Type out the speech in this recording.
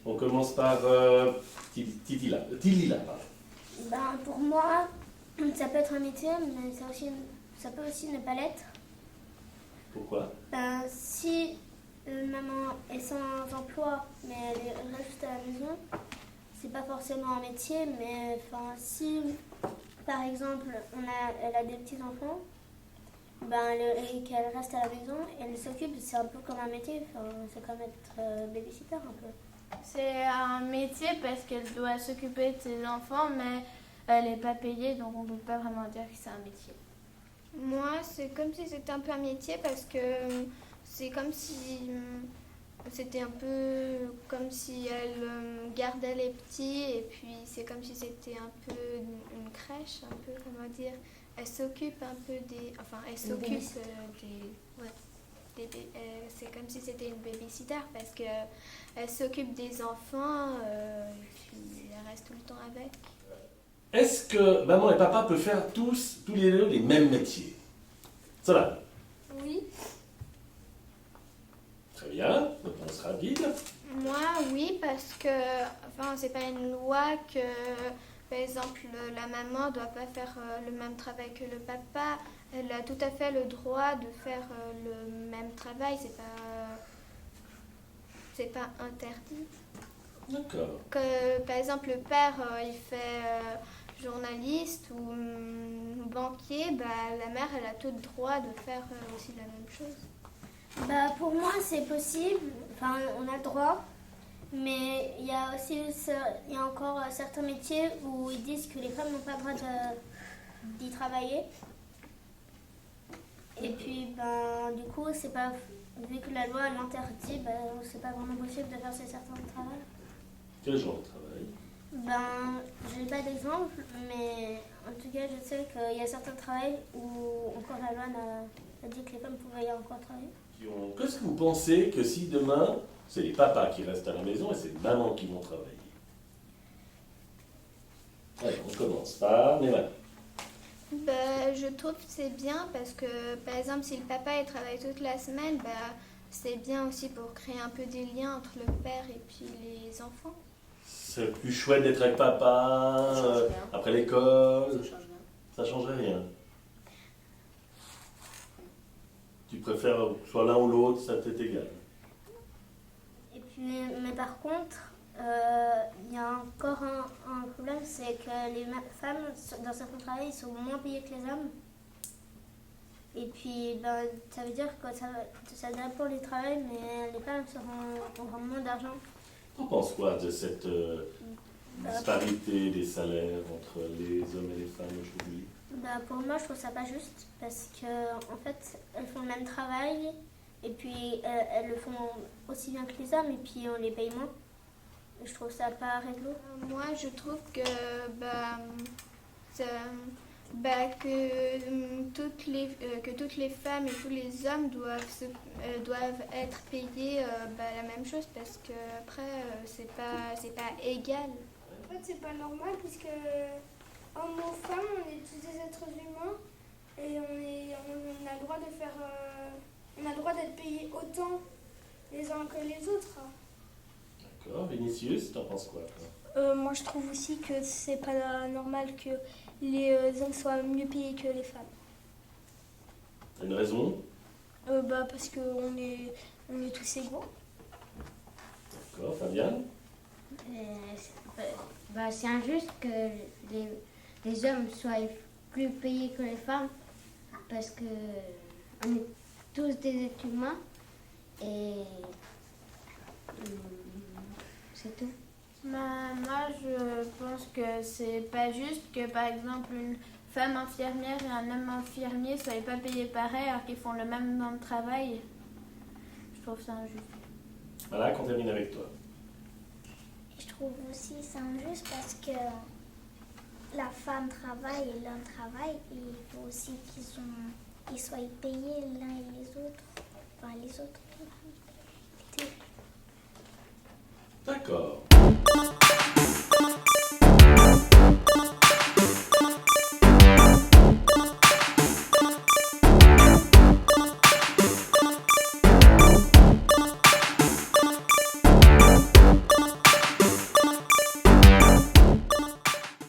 On commence par Tilila, pardon. Ben, pour moi, ça peut être un métier, mais ça peut aussi ne pas l'être. Pourquoi? Ben, si maman est sans emploi, mais elle reste à la maison, c'est pas forcément un métier, mais enfin, si par exemple elle a des petits-enfants, ben, et qu'elle reste à la maison, elle s'occupe, c'est un peu comme un métier, enfin, c'est comme être babysitter un peu. C'est un métier parce qu'elle doit s'occuper de ses enfants, mais elle n'est pas payée, donc on ne peut pas vraiment dire que c'est un métier. Moi, c'est comme si c'était un peu un métier parce que c'est comme si c'était un peu comme si elle gardait les petits et puis c'est comme si c'était un peu une crèche, un peu comment dire. Elle s'occupe un peu des... Enfin, elle s'occupe des... Ouais. C'est comme si c'était une babysitter parce qu'elle s'occupe des enfants et puis elle reste tout le temps avec. Est-ce que maman et papa peuvent faire tous les deux les mêmes métiers? Ça va? Oui. Très bien, réponse rapide. Moi, oui, parce que enfin, c'est pas une loi que, par exemple, la maman doit pas faire le même travail que le papa. Elle a tout à fait le droit de faire le même travail. C'est pas interdit. D'accord. Que, par exemple, le père, il fait journaliste ou banquier, bah, la mère, elle a tout le droit de faire aussi la même chose. Bah, pour moi, c'est possible, enfin, on a le droit, mais il y a aussi il y a encore certains métiers où ils disent que les femmes n'ont pas le droit d'y travailler. Et puis, ben, du coup, c'est pas, vu que la loi l'interdit, ben, c'est pas vraiment possible de faire certains travaux. Quel genre de travail? Ben, j'ai pas d'exemple, mais en tout cas, je sais qu'il y a certains travails où encore la loi a dit que les femmes pouvaient y encore travailler. Qu'est-ce que vous pensez que si demain, c'est les papas qui restent à la maison et c'est les mamans qui vont travailler? Allez, on commence par Néma. Bah, je trouve que c'est bien parce que, par exemple, si le papa il travaille toute la semaine, bah, c'est bien aussi pour créer un peu des liens entre le père et puis les enfants. C'est plus chouette d'être avec papa après l'école. Ça change rien. Ça changerait rien. Tu préfères soit l'un ou l'autre, ça t'est égal. Et puis, mais par contre, il y a encore un problème, c'est que les femmes, dans certains travails, ils sont moins payées que les hommes. Et puis, ben, ça veut dire que ça dépend du travail, mais les femmes auront moins d'argent. T'en penses quoi de cette disparité des salaires entre les hommes et les femmes aujourd'hui? Bah, pour moi, je trouve ça pas juste, parce que en fait, elles font le même travail, et puis elles le font aussi bien que les hommes, et puis on les paye moins. Et je trouve ça pas réglo. Moi, je trouve que, que toutes les femmes et tous les hommes doivent être payés la même chose parce que après c'est pas égal. En fait, c'est pas normal puisque hommes ou femmes, on est tous des êtres humains et on a le droit de faire, on a le droit d'être payés autant les uns que les autres. D'accord. Vinicius, t'en penses quoi, toi? Moi, je trouve aussi que c'est pas normal que les hommes soient mieux payés que les femmes. T'as une raison? Parce qu'on est tous égaux. D'accord, Fabienne? C'est injuste que les hommes soient plus payés que les femmes parce que on est tous des êtres humains et c'est tout. Moi, je pense que c'est pas juste que, par exemple, une femme infirmière et un homme infirmier ne soient pas payés pareil alors qu'ils font le même nombre de travail. Je trouve ça injuste. Voilà, qu'on termine avec toi. Je trouve aussi c'est injuste parce que la femme travaille et l'homme travaille et il faut aussi qu'ils soient payés l'un et les autres. Enfin, les autres. D'accord.